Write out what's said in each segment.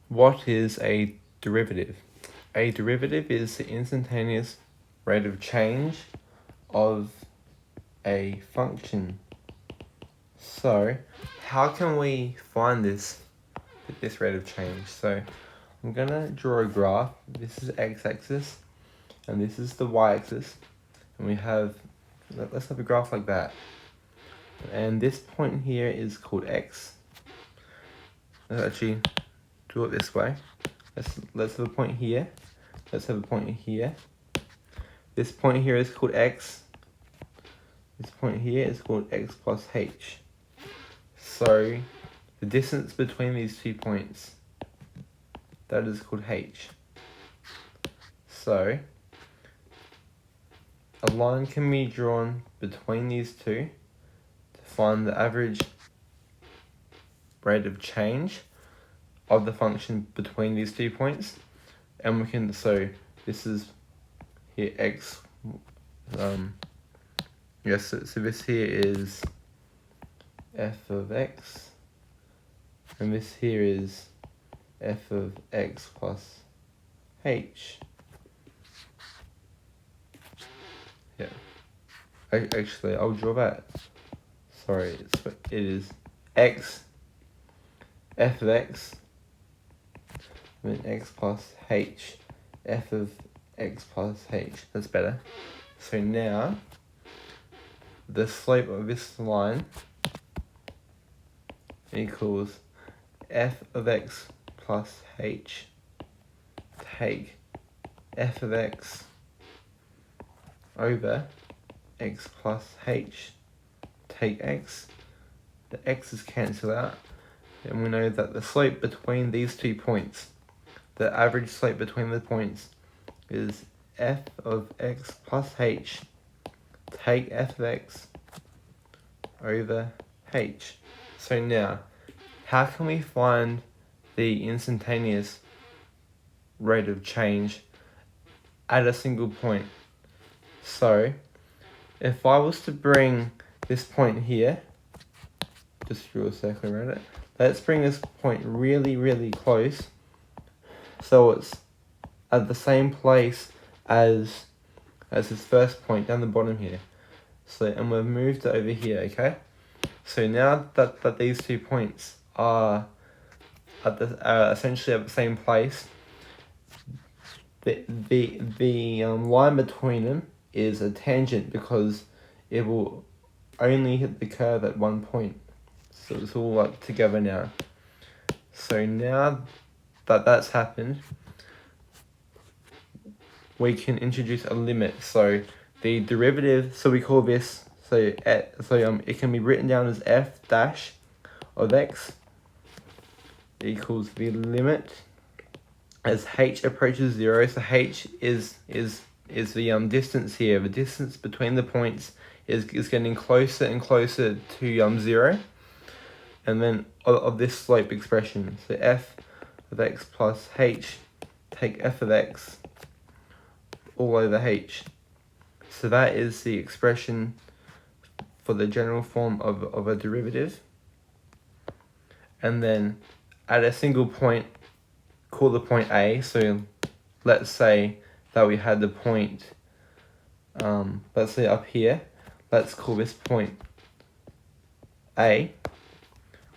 What is a derivative? A derivative is the instantaneous rate of change of a function. So, how can we find this rate of change? So, I'm going to draw a graph. This is x-axis, and this is the y-axis. And we have, let's have a graph like that. And this point here is called x. Let's actually do it this way. Let's have a point here. Let's have a point here. This point here is called x. This point here is called x plus h. So the distance between these 2 points, that is called h. So a line can be drawn between these two to find the average rate of change of the function between these 2 points. And we can, so this is here x, yes, so this here is f of x, and this here is f of x plus h. Yeah, actually I'll draw that. Sorry, it is x, f of x, and then x plus h, f of x plus h. That's better. So now the slope of this line equals f of x plus h, take f of x over x plus h, take x. The x's cancel out, and we know that the slope between these 2 points, the average slope between the points, is f of x plus h, take f of x over h. So now, how can we find the instantaneous rate of change at a single point? So, if I was to bring this point here, just draw a circle around it, let's bring this point really, really close, so it's at the same place as this first point down the bottom here. So, and we've moved it over here, okay? So now that these 2 points are essentially at the same place, the line between them is a tangent because it will only hit the curve at one point. So it's all like together now. So now that that's happened, we can introduce a limit. So the derivative, so we call this, it can be written down as f dash of x equals the limit as h approaches 0. So h is the distance here. The distance between the points is getting closer and closer to 0. And then of this slope expression, so f of x plus h, take f of x all over h. So that is the expression for the general form of a derivative. And then at a single point, call the point A. So let's say that we had the point, let's say up here, let's call this point A.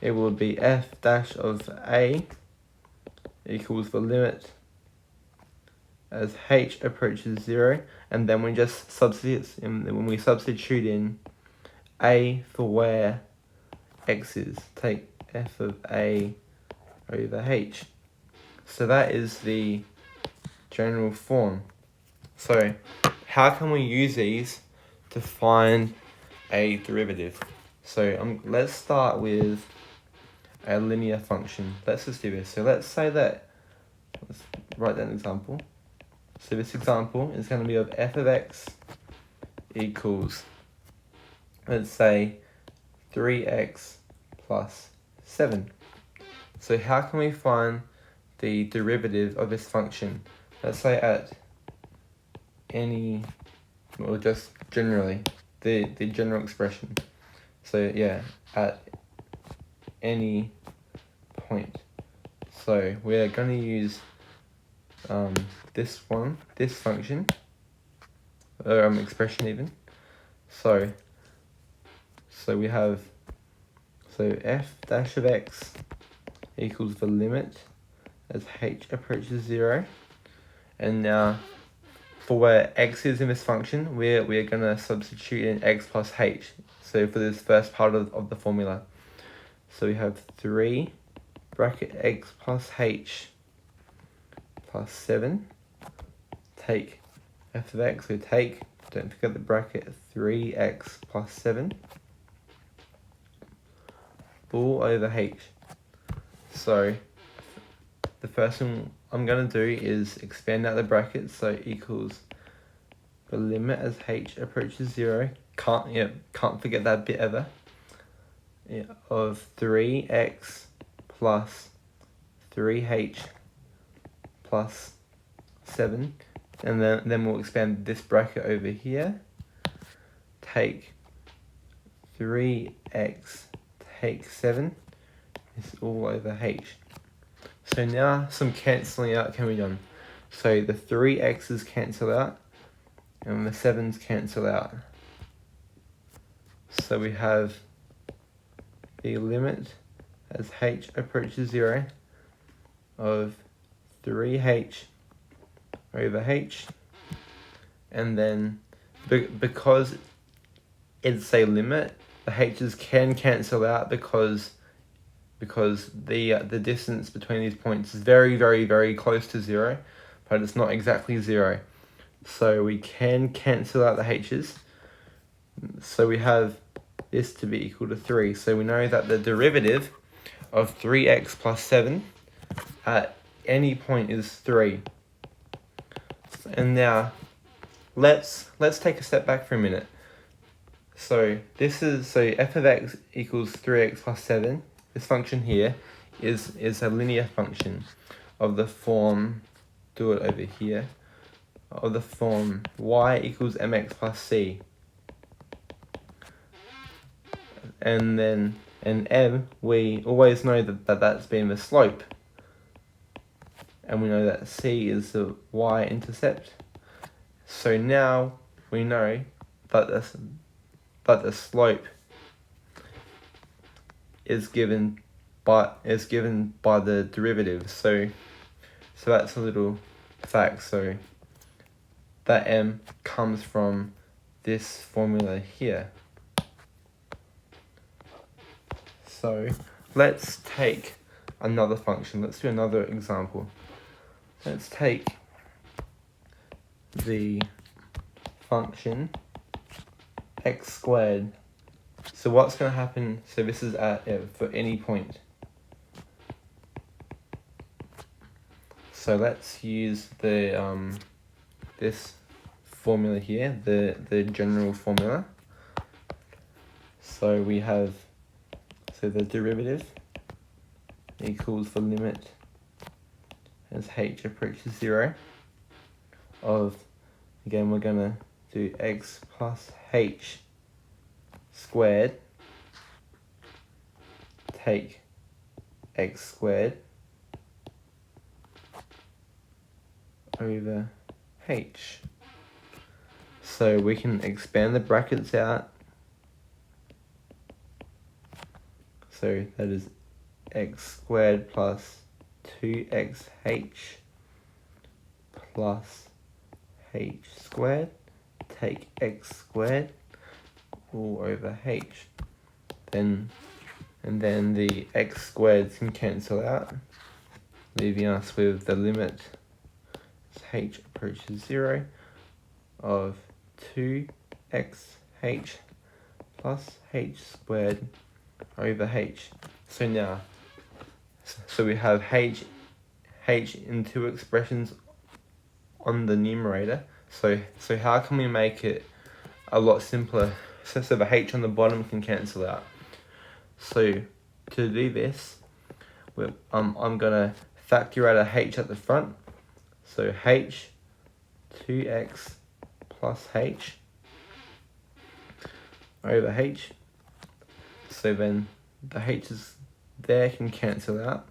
It will be f dash of A equals the limit as h approaches 0, and then we just when we substitute in A for where x is, take f of A over h. So that is the general form. So how can we use these to find a derivative? So let's start with a linear function. Let's just do this. So let's say that, let's write down an example. So this example is going to be of f of x equals, let's say, 3x plus 7. So how can we find the derivative of this function? Let's say at any, or just generally, the general expression. So yeah, at any point. So we're going to use this function, expression even. So we have, f dash of x equals the limit as h approaches 0. And now, for where x is in this function, we're going to substitute in x plus h. So for this first part of the formula. So we have 3 bracket x plus h plus 7. Take f of x, so don't forget the bracket, 3x plus 7. All over h. So the first thing I'm going to do is expand out the brackets, so equals the limit as h approaches 0. Can't forget that bit ever. Of 3x plus 3h plus 7, and then we'll expand this bracket over here. Take 3x, take 7, is all over h. So now some cancelling out can be done. So the 3x's cancel out, and the 7's cancel out. So we have the limit as h approaches 0 of 3h over h, and then because it's a limit, the h's can cancel out because the distance between these points is very, very, very close to 0, but it's not exactly 0. So we can cancel out the h's. So we have this to be equal to 3. So we know that the derivative of 3x plus 7 at any point is 3. And now let's take a step back for a minute. So f of x equals 3x plus 7. This function here is a linear function of the form, do it over here, of the form y equals mx plus c. And then in m, we always know that that's been the slope. And we know that c is the y-intercept. So now we know that the slope is given by the derivative. So that's a little fact. So that m comes from this formula here. So let's take another function. Let's do another example. Let's take the function x squared. So what's going to happen? So this is at for any point. So let's use the this formula here, the general formula. So we have, so the derivative equals the limit as h approaches 0 of, again we're gonna do x plus h squared, take x squared over h. So we can expand the brackets out. So that is x squared plus 2xh plus h squared, take x squared all over h. And then the x squareds can cancel out, leaving us with the limit as h approaches 0 of 2xh plus h squared over h. So now, so we have h in two expressions on the numerator. So how can we make it a lot simpler? So the h on the bottom can cancel out. So to do this, I'm gonna factor out a h at the front. So h 2x plus h over h. So then the h's there can cancel out,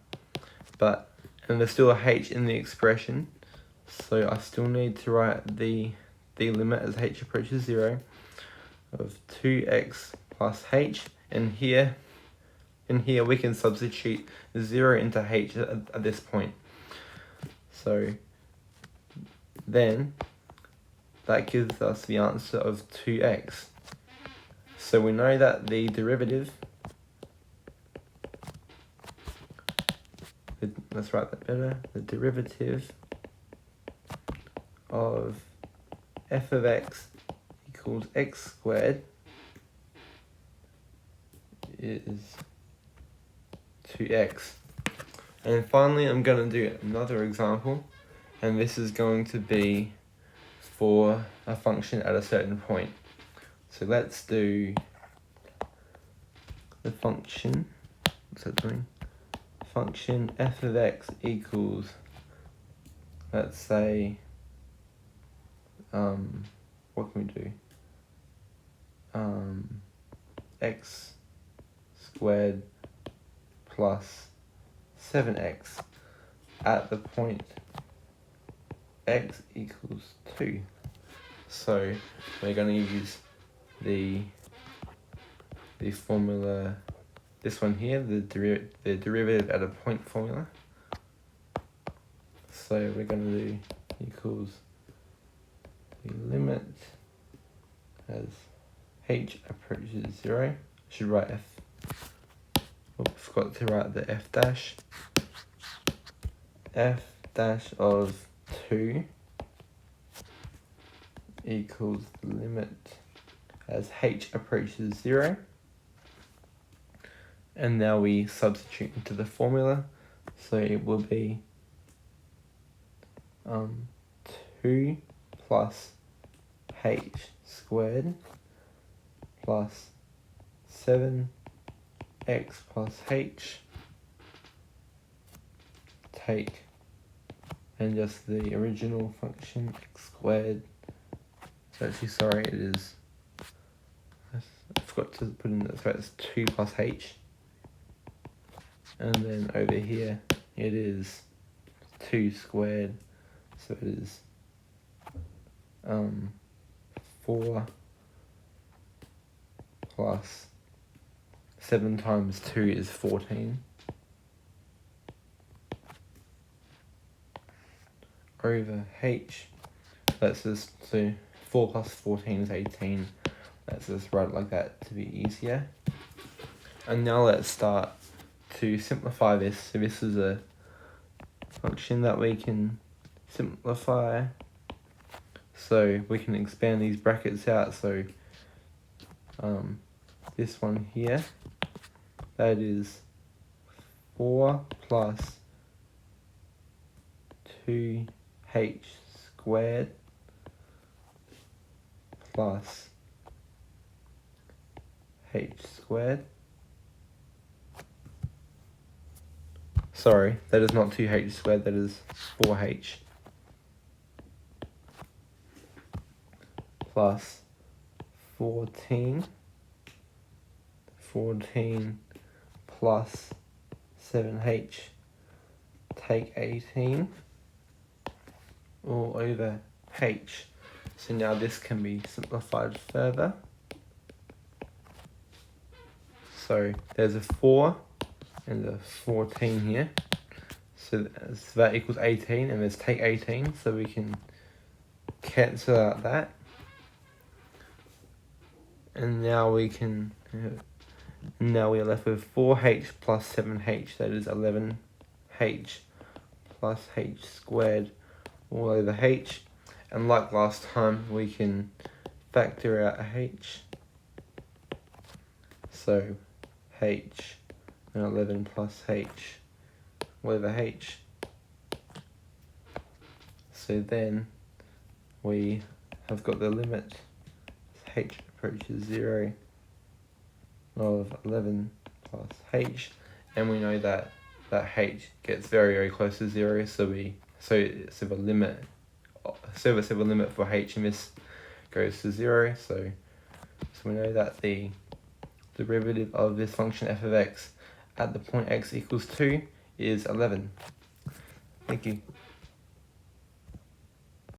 but and there's still a h in the expression, so I still need to write the limit as h approaches 0 of 2x plus h, and here we can substitute 0 into h at this point. So then that gives us the answer of 2x. So we know that the derivative, let's write that better, the derivative of f of x equals x squared is 2x. And finally, I'm going to do another example, and this is going to be for a function at a certain point. So let's do the function, what's that doing? Function f of x equals, let's say, what can we do? X squared plus 7x at the point x equals 2. So we're going to use the formula, this one here, the derivative at a point formula. So we're going to do equals the limit as h approaches 0. I should write f. Oh, forgot to write the f dash. F dash of 2 equals the limit as h approaches 0. And now we substitute into the formula. So it will be 2 plus h squared plus 7x plus h, take, and just the original function x squared. So actually, sorry, it is, I forgot to put in that, so it's 2 plus h. And then over here, it is 2 squared, so it is 4 plus 7 times 2 is 14. Over h, let's just, so 4 plus 14 is 18. Let's just write it like that to be easier. And now let's start to simplify this. So this is a function that we can simplify. So we can expand these brackets out. So this one here, that is 4 plus 2h squared plus h squared. Sorry, that is not 2h squared, that is 4h plus 14 plus 7h, take 18 all over h. So now this can be simplified further. So there's a 4 and a 14 here. So that equals 18, and there's take 18, so we can cancel out that. And now we can, now we are left with 4h plus 7h, that is 11h plus h squared all over h. And like last time, we can factor out a h. So h and 11 plus h all over h. So then we have got the limit as h approaches 0 of 11 plus h, and we know that h gets very, very close to 0, so the limit for h in this goes to 0, so we know that the derivative of this function f of x at the point x equals 2 is 11. Thank you.